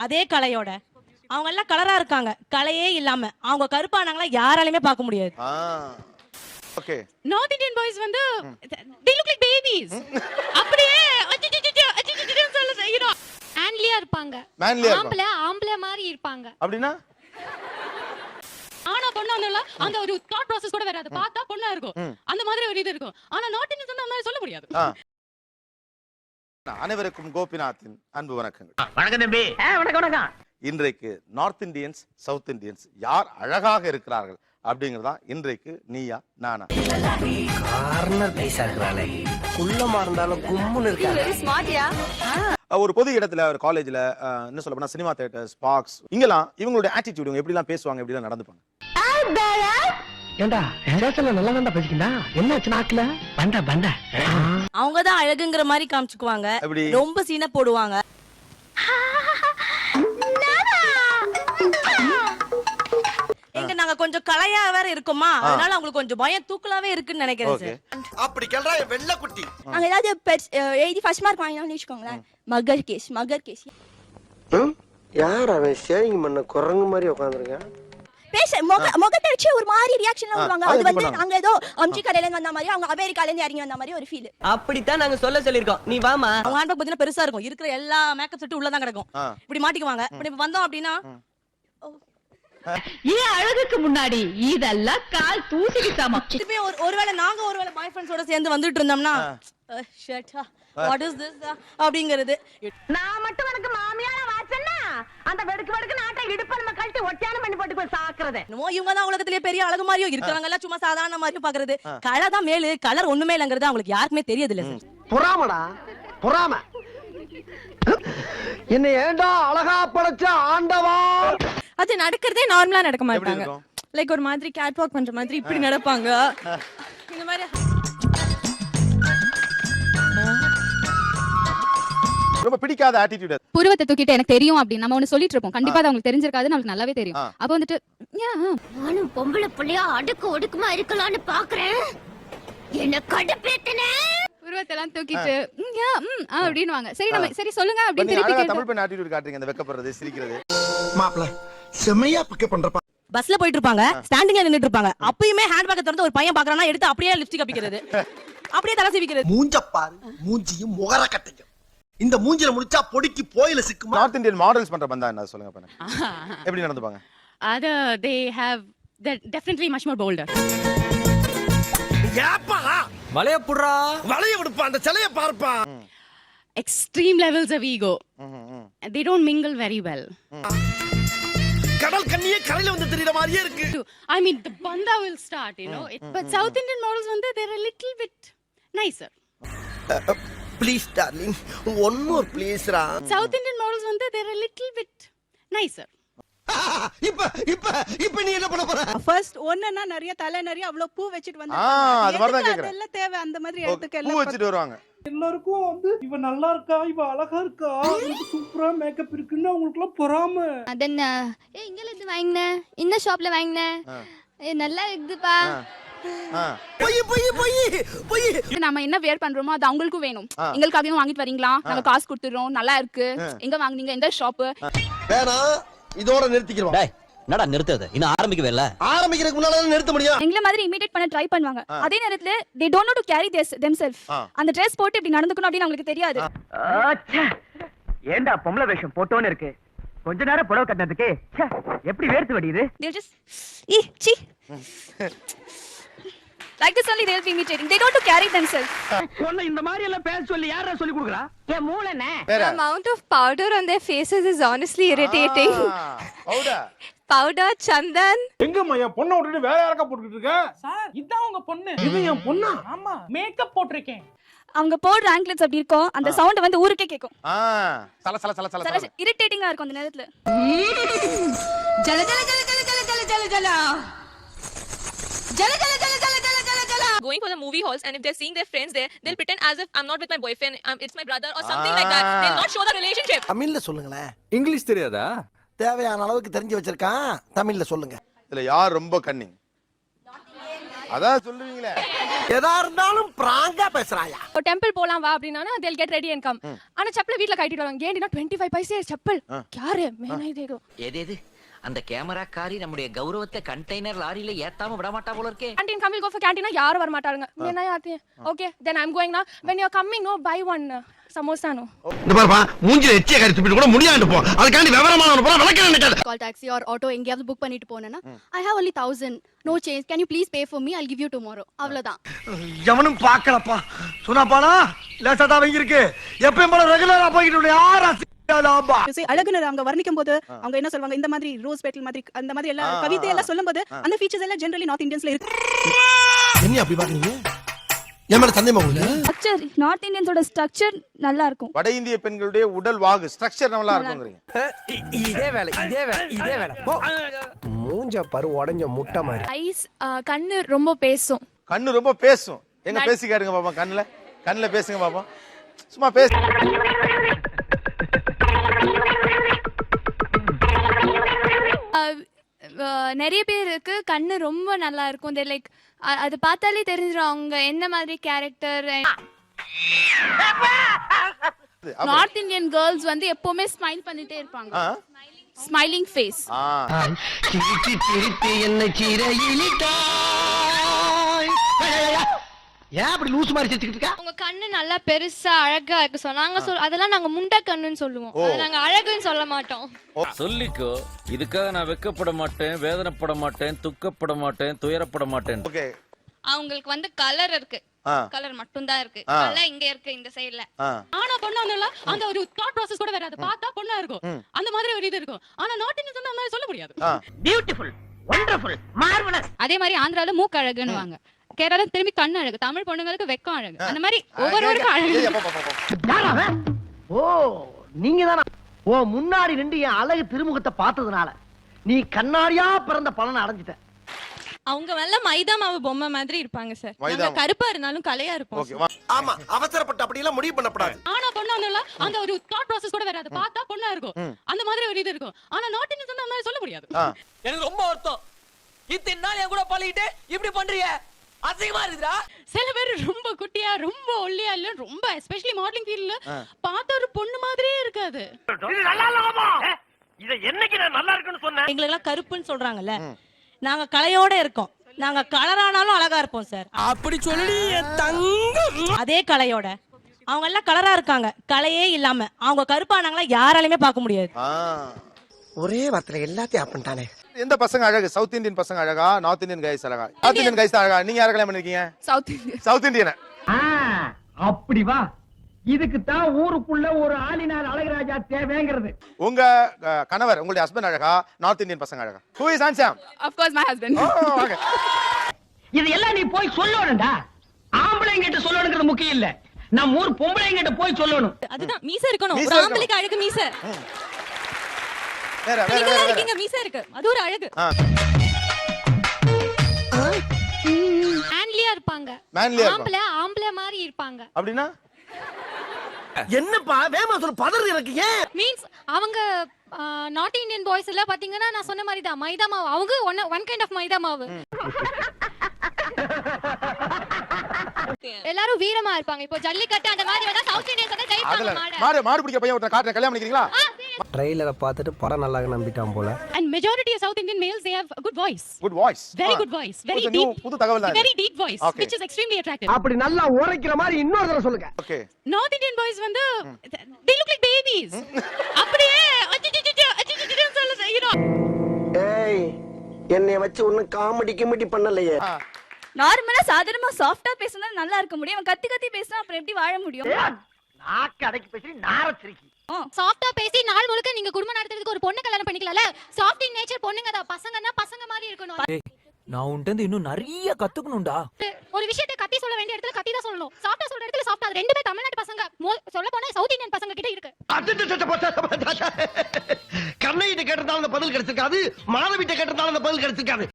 அதே கலையோட அவங்க எல்லாம் கலரா இருக்காங்க, கலையே இல்லாம அவங்க கருப்பானாங்களா யாராலையுமே பார்க்க முடியாது. ஓகே, நார்த் இந்தியன் பாய்ஸ் வந்து they look like babies. அப்படியே சொல்ல மேன்லியா இருப்பாங்க, ஆம்பளை மாதிரி இருப்பாங்க. அப்படினா ஆனா பொண்ணானல அந்த ஒரு தாட் process கூட வராது, பார்த்தா பொண்ணா இருக்கும், அந்த மாதிரி ஒரு இது இருக்கும். ஆனா நார்த் இந்தியன்ஸ் வந்து அந்த மாதிரி சொல்ல முடியாது. அனைவருக்கும் கோபிநாத்தின் அன்பு வணக்கங்கள். வணக்கம் தம்பி. வணக்கம். இன்றைக்கு நார்த் இந்தியன்ஸ் சவுத் இந்தியன்ஸ் யார் அழகாக இருக்கிறார்கள் அப்படிங்கறதா இன்றைக்கு நீயா நானா. கார்னர் பைசா இருக்கறானே, குள்ளமா இருந்தாலும் கும்முன்னு இருக்காங்க. வெரி ஸ்மார்ட்யா. ஒரு பொது இடத்துல ஒரு காலேஜ்ல என்ன சொல்ல போனா சினிமா தியேட்டர்ஸ், பார்க்ஸ், இங்கெல்லாம் இவங்களுடைய ஆட்டிட்யூட் எப்படி எல்லாம் பேசுவாங்க, எப்படி எல்லாம் நடந்துப்பாங்க. ஏண்டா ஸ்டேஷன்ல நல்லா நல்லா பேசிக்கினா என்னாச்சு நாக்குல பண்ட அவங்க தான் அழகுங்கிற மாதிரி காமிச்சுக்குவாங்க, ரொம்ப சீனை போடுவாங்க. எங்க நாங்க கொஞ்சம் கலையா வேற இருக்குமா, அதனால அவங்களுக்கு கொஞ்சம் பயம் தூக்கலாவே இருக்குன்னு நினைக்கிறேன் சார். அப்படி கேள்றா வெள்ள குட்டி. அங்க ஏதாவது எழுதி ஃபர்ஸ்ட் மார்க் வாங்கினாலும் வச்சுக்கோங்களேன், மகர் கேஸ். யார் அவன் ஷேவிங் பண்ண குரங்கு மாதிரி உட்கார்ந்திருக்கான்? பேச முகத்தை வச்சு ஒரு மாதிரி ரியாக்ஷன் பண்ணுவாங்க. அது வந்து நாங்க ஏதோ அம்ஜி கடையில இருந்து வந்த மாதிரி, அவங்க அமெரிக்கால இருந்து இறங்கி வந்த மாதிரி ஒரு ஃபீல். அப்படித்தான் நாங்க சொல்லிருக்கோம், நீ வாமா. அவங்க ஹேண்ட் பேக் பாத்தீங்கன்னா பெருசா இருக்கும், இருக்கிற எல்லா மேக்கப் செட்டு உள்ளதான் கிடக்கும், இப்படி மாட்டிக்குவாங்க. இப்படி வந்தோம் அப்படின்னா ஏன் அழகுக்கு முன்னாடி இதெல்லாம் கால் தூசிக்கு சமம். திருப்பி ஒருவேளை நாங்க ஒருவேளை பாய் ஃப்ரெண்ட்ஸோட சேர்ந்து வந்துட்டு இருந்தோம்னா வாட் இஸ் திஸ் அப்படிங்கிறது. நான் மட்டும் எனக்கு மாமியாரா வாச்சேன்னா அந்த வெடுக்கு நாட்டை இடுப்ப நம்ம கழட்டி ஒட்டியானம் பண்ணி போட்டு போய் சாக்குறது. இவங்க தான் உலகத்திலேயே பெரிய அழகு மாதிரியும் இருக்கிறவங்க எல்லாம் சும்மா சாதாரண மாதிரியும் பாக்குறது. கலர் தான் மேலு, கலர் ஒண்ணுமே இல்லங்கிறது அவங்களுக்கு யாருக்குமே தெரியாது இல்ல சார். புறாமடா புறாம. என்ன ஏண்டா அழகா படைச்ச ஆண்டவா. அது நடக்கிறதே நார்மலா நடக்க மாட்டாங்க. லைக் ஒரு மாதிரி கேட் வாக் பண்ற மாதிரி இப்படி நடப்பாங்க. இந்த மாதிரி ரொம்ப பிடிக்காத ஆட்டிட்யூட். புருவத்தை தூக்கிட்டு எனக்கு தெரியும் அப்படி நம்ம ஒன்னு சொல்லிட்டு இருப்போம், கண்டிப்பா அது அவங்களுக்கு தெரிஞ்சிருக்காது, நமக்கு நல்லாவே தெரியும். அப்ப வந்துட்டு நானும் பொம்பளை புள்ளையா அடுக்கு ஒடுக்குமா இருக்கலாம்னு பாக்குறேன், என்ன கடுப்பேத்தனே. புருவத்தெல்லாம் தூக்கிட்டு அப்படின்னுவாங்க. சரி நம்ம சரி சொல்லுங்க அப்படின்னு திருப்பி கேட்டா தமிழ் பெண் ஆட்டிட்யூட் காட்டுறீங்க, அந்த வெக்கப்படுறது, சிரிக்கிறது. மாப்ள செமையா பிக்கப் பண்றப்பா. பஸ்ல போயிட்டு இருப்பாங்க, ஸ்டாண்டிங்ல நின்னுட்டு இருப்பாங்க, அப்பயுமே ஹேண்ட் பேக் திறந்து ஒரு பையன் பாக்குறானா எடுத்து அப்படியே லிப்ஸ்டிக் அப்பிக்கிறது, அப்படியே தலை சீவிக்கிறது. மூஞ்ச பாரு, மூஞ்சியும் முகர கட்டையும். இந்த மூஞ்சில முடிச்சா பொடிக்கு போயில சிக்குமா. நார்த் இந்தியன் மாடல்ஸ் பண்ற பந்தா என்ன சொல்லுங்க பாருங்க, எப்படி நடந்துப்பாங்க. அது they have that definitely much more bolder. ஏப்பா வளைய புடுறா, வளைய விடுப்பா, அந்த சிலைய பார்ப்பா. Extreme levels of ego. They don't mingle very well. கடல் கண்ணியே கரையில வந்து தெரியற மாதிரியே இருக்கு. I mean the banda will start, you know. But South Indian models வந்து they're a little bit nicer. Please darling, one more please raw. South Indian models வந்து they're a little bit nicer. இப்ப நீ என்ன பண்ண போற? First ஒண்ணுன்னா நிறைய தலை நிறைய அவ்வளவு பூ வச்சிட்டு வந்து அது மாதிரி தான் கேக்குறேன். அதெல்லாம் தேவை, அந்த மாதிரி எடுத்துக்க பூ வச்சிட்டு வருவாங்க. எல்லாருக்கும் வந்து இவ நல்லா இருக்கா, இவ அழகா இருக்கா, சூப்பரா மேக்கப் இருக்குன்னு அவங்களுக்கு எல்லாம் பொறாம. அதென்ன இங்கல இது வாங்குன, இந்த ஷாப்ல வாங்குன, நல்லா இருக்குதுப்பா. நம்ம என்ன வேர் பண்றோமோ அது அவங்களுக்கும் வேணும். எங்களுக்காகவும் வாங்கிட்டு வரீங்களா, நாங்க காசு கொடுத்துறோம், நல்லா இருக்கு, எங்க வாங்குனீங்க, எந்த ஷாப். வேணாம், இதோட நிறுத்திக்கிறோம். டேய் என்னடா நிறுத்துறது, இன்னும் ஆரம்பிக்கவே இல்ல. ஆரம்பிக்கிறதுக்கு முன்னால நிறுத்த முடியும். எங்கள மாதிரி இமிடேட் பண்ண ட்ரை பண்ணுவாங்க. அதே நேரத்துல they don't know to carry themselves. அந்த Dress போட்டு இப்படி நடந்துக்கணும் அப்படி அவங்களுக்கு தெரியாது. ஏண்டா பொம்பளை வேஷம் போட்டோன்னு இருக்கு, கொஞ்ச நேரம் புடவை கட்டினதுக்கு எப்படி வேர்த்து வடியுது. They'll just C like this only they'll be imitating. They don't know to carry themselves. உன்னை இந்த மாதிரி எல்லாம் பேச சொல்லி யாரா சொல்லி கொடுக்கறா? என் மூளைனே. The amount of powder on their faces is honestly irritating. Powder, chandan. எங்கம்மா என் பொண்ணை விட்டுட்டு வேற யாரக்கா போட்டுக்கிட்டு இருக்க? சார் இதான் உங்க பொண்ணு. இது என் பொண்ணா? ஆமா, மேக்கப் போட்டுருக்கேன். அவங்க போடுற ஆங்கிள்ஸ் அப்படி இருக்கும், அந்த சவுண்ட் வந்து ஊருக்கே கேக்கும். சல சல சல சல சல இரிட்டேட்டிங்கா இருக்கும் அந்த நேரத்துல. ஜல ஜல ஜல ஜல ஜல ஜல ஜல ஜல ஜல ஜல ஜல ஜல ஜல ஜல ஜல. Going for the movie halls, and if they're seeing their friends there, they'll pretend as if I'm not with my boyfriend, it's my brother or something like that. They'll not show the relationship. தமிழ்ல சொல்லுங்களே. English தெரியாதா? தேவையான அளவுக்கு தெரிஞ்சு வச்சிருக்கான், தமிழ்ல சொல்லுங்க. இதுல யார் ரொம்ப கன்னிங்? அதான் சொல்லுவீங்களே. எதா இருந்தாலும் பிராங்கா பேசுறாயா. ஒரு டெம்பிள் போலாம் வா அப்படின்னா they'll get ready and come. ஆனா செப்பல வீட்ல கட்டிட்டு வருவாங்க. ஏன்டினா 25 பைசே செப்பல். யாரு மேனா இதேகோ. எது அந்த கேமராக்காரி நம்முடைய கௌரவத்தை கண்டெய்னர் லாரியில ஏத்தாம விட மாட்டா போல இருக்கே. Canteen come will go for canteen யாரும் வர மாட்டாங்க. மேனா ஆते हैं. Okay, then I'm going now. When you're coming, no buy one samosa no. இந்த பாருப்பா மூஞ்சில எச்சிய கறி துப்பிட்டு கூட முடியாண்டு போ. அதுக்காண்டி விவரமானவன போற விளக்க நினைக்காத. Call taxi or auto எங்கயாவது புக் பண்ணிட்டு போனேனா I have only 1000 no change, can you please pay for me, I'll give you tomorrow. அவ்வளவுதான். எவனும் பார்க்கலப்பா. சுனாப்பானா லேசா தான் வங்கி இருக்கு. எப்பவும் போல ரெகுலரா போயிட்டு யாரா அழகுனர் அவங்க வர்ணிக்கும் போது அவங்க என்ன சொல்வாங்க, இந்த மாதிரி ரோஸ் பெட்டல் மாதிரி அந்த மாதிரி எல்லாம் கவிதை எல்லாம் சொல்லும்போது அந்த ஃபீச்சர்ஸ் எல்லாம் ஜெனரலி நார்த் இந்தியன்ஸ்ல இருக்கு. என்ன அப்படி பாக்குறீங்க? ஏன் மேல சந்தேகமா உங்களுக்கு? ஸ்ட்ரக்சர் நார்த் இந்தியன்ஸோட ஸ்ட்ரக்சர் நல்லா இருக்கும். வட இந்திய பெண்களுடைய உடல் வாகு ஸ்ட்ரக்சர் நல்லா இருக்குங்கிறீங்க. இதே வேலை போ. மூஞ்ச பரு உடைஞ்ச முட்டை மாதிரி. ஐஸ் கண்ணு ரொம்ப பேசும். கண்ணு ரொம்ப பேசும். எங்க பேசி காட்டுங்க பாப்பா. கண்ணுல பேசுங்க பாப்பா. சும்மா பேசு. நிறைய பேருக்கு கண்ணு ரொம்ப நல்லா இருக்கும். they like அது பார்த்தாலே தெரிஞ்சிரும் அவங்க என்ன மாதிரி கேரக்டர். நார்த் இந்தியன் கேர்ள்ஸ் வந்து எப்பவுமே ஸ்மைல் பண்ணிட்டே இருப்பாங்க. Smiling face. சிரிச்சி சிரித்து என்ன சிறையிலிட்டாய். ஏன் அப்படி லூஸ் மாதிரி சிரிச்சிட்டு இருக்க? உங்க கண்ணு நல்லா பெருசா அழகா இருக்கு சொன்னாங்க. அதெல்லாம் நாங்க முண்டை கண்ணுன்னு சொல்லுவோம். அது நாங்க அழகுன்னு சொல்ல மாட்டோம். சொல்லிக்கோ, இதுக்காக நான் வெக்கப்பட மாட்டேன், வேதனைப்பட மாட்டேன், துக்கப்பட மாட்டேன், துயரப்பட மாட்டேன். ஓகே. அவங்களுக்கு வந்து கலர் இருக்கு. கலர் மட்டும் தான் இருக்கு. கலர் இங்க இருக்கு இந்த சைடுல. ஆனா பொண்ணானல அந்த ஒரு தாட் process கூட வராது. பார்த்தா பொண்ணா இருக்கும். அந்த மாதிரி ஒரு இது இருக்கும். ஆனா நார்த் இந்தியன்ஸ் அந்த மாதிரி சொல்ல முடியாது. Beautiful, wonderful, marvellous. அதே மாதிரி ஆந்திரால மூக்கு அழகுன்னுவாங்க. கேரளா திரும்பி கண்ணு அழகு. தமிழ் பொண்ணுங்களுக்கு வெக்கம் அழகு. அந்த மாதிரி ஒவ்வொருவருக்கும் அழகு. ஓ நீங்க தானா? ஓ முன்னாடி நின்று என் அழகு திருமுகத்தை பார்த்ததுனால நீ கண்ணாடியா பிறந்த பலனை அடைஞ்சிட்ட. அவங்க நல்ல மைதா மாவு பொம்மை மாதிரி இருப்பாங்க சார். நாங்க கருப்பா இருந்தாலும் கலையா இருப்போம். ஆமா அவசரப்பட்டு அப்படி எல்லாம் முடிவு பண்ணப்படாது. ஆனா பொண்ணானல அந்த ஒரு தாட் process கூட வராது. பார்த்தா பொண்ணா இருக்கும். அந்த மாதிரி ஒரு இது இருக்கும். ஆனா நார்த் இந்தியன்ஸ் அந்த மாதிரி சொல்ல முடியாது. எனக்கு ரொம்ப வருத்தம். இத்தனை நாள் என் கூட பழகிட்டு இப்படி பண்றீங்க, அசிங்கமா இருக்குடா. சில பேர் ரொம்ப குட்டியா ரொம்ப ஒல்லியா இல்ல ரொம்ப எஸ்பெஷலி மாடலிங் ஃபீல்ட்ல பார்த்த ஒரு பொண்ணு மாதிரியே இருக்காது. இது நல்லா இல்லமா? இத என்னைக்கு நான் நல்லா இருக்குன்னு சொன்னேன்? எங்களுக்கு எல்லாம் கருப்புன்னு சொல்றாங்கல்ல, நாங்க கலையோட இருக்கோம். நாங்க கலர் ஆனாலும் அழகா இருப்போம் சார். அப்படி சொல்லி தங்கம். அதே கலையோட அவங்க எல்லாம் கலரா இருக்காங்க. கலையே இல்லாம அவங்க கருப்பானாங்களா யாராலையுமே பார்க்க முடியாது. ஒரே வார்த்தையில எல்லாத்தையும் ஆப் பண்ணிட்டானே. எந்த பசங்க அழகு? சவுத் இந்தியன் பசங்க அழகா, நார்த் இந்தியன் கைஸ் அழகா? நார்த் இந்தியன் கைஸ் அழகா. நீங்க யாரை கல்யாணம் பண்ணிருக்கீங்க? South Indian. South Indian. அப்படி வா. இதுக்கு தான் ஊருக்குள்ள ஒரு ஆளினார் அழகராஜா தேவைங்கிறது. உங்க கணவர், உங்களுடைய ஹஸ்பண்ட் அழகா, நார்த் இந்தியன் பசங்க அழகா? Who is handsome? Of course my husband. Okay. இது எல்லாம் நீ போய் சொல்லணும்டா. ஆம்பளைங்க கிட்ட சொல்லணுங்கிறது முக்கியம் இல்ல. நம்ம ஊர் பொம்பளைங்க கிட்ட போய் சொல்லணும். அதுதான் மீச இருக்கணும். மீச ஒரு இருக்கணும். ஆம்பளைக்கு அழகு மீச. வேற நீங்க இருக்கீங்க மீச இருக்கு. அது ஒரு அழகு. மேன்லியா இருப்பாங்க. மேன்லியா இருப்பாங்க. ஆம்பளை மாதிரி இருப்பாங்க. அப்படினா என்னப்பா வேமா சொல்ல பதறது எனக்கு ஏன்? மீன்ஸ் அவங்க நார்த் இந்தியன் பாய்ஸ் எல்லாம் பாத்தீங்கன்னா நான் சொன்ன மாதிரி தான் மைதா மாவு. அவங்க ஒன் கைண்ட் ஆஃப் மைதா மாவு. எல்லாரும் வீரமா இருப்பாங்க. இப்போ ஜல்லிக்கட்டு அந்த மாதிரி வேணா சவுத் இந்தியன்ஸ் வந்து ஜெயிப்பாங்க. மாடு பிடிக்க பையன் ஒருத்தன் காட்டுற கல்யாணம் பண்ணிக்கிறீங்களா? ட்ரைலரை பார்த்துட்டு படம் நல்லா நம்பிட்டான் போல. And majority of South Indian males they have a good voice. Good voice. Very good voice. Very deep. புது தகவல் தான். Very deep voice which is extremely attractive. அப்படி நல்லா உரைக்கிற மாதிரி இன்னொரு தடவை சொல்லுங்க. ஓகே. North Indian boys வந்து they look like babies. அப்படியே சொல்லுங்க, you know. ஏய் என்னைய வச்சு ஒண்ணும் காமெடி கிமெடி பண்ணலையே. நார்மலா சாதாரணமா சாஃப்ட்டா பேசினா நல்லா இருக்க முடியும். கத்தி கத்தி பேசினா அப்புறம் எப்படி வாழ முடியும்? நாக்கு அடக்கி பேசி நாரச்சிருக்கி. சாஃப்ட்டா பேசி நாள் முழுக்க நீங்க குடும்பம் நடத்துறதுக்கு ஒரு பொண்ணு கல்யாணம் பண்ணிக்கலாம்ல. சாஃப்ட் இன் நேச்சர் பொண்ணுங்க தான். பசங்கன்னா பசங்க மாதிரி இருக்கணும். நான் உன்கிட்ட இன்னும் நிறைய கத்துக்கணும்டா. ஒரு விஷயத்தை கத்தி சொல்ல வேண்டிய இடத்துல கத்தி தான் சொல்லணும். சாஃப்ட்டா சொல்ற இடத்துல சாஃப்ட்டா. அது ரெண்டுமே தமிழ்நாட்டு பசங்க. சொல்ல போனா சவுத் இந்தியன் பசங்க கிட்ட இருக்கு. கண்ணையிட்ட கேட்டதால அந்த பதில் கிடைச்சிருக்காது. மாதவிட்ட கேட்டதால அந்த பதில் கிடைச்சிருக்காது.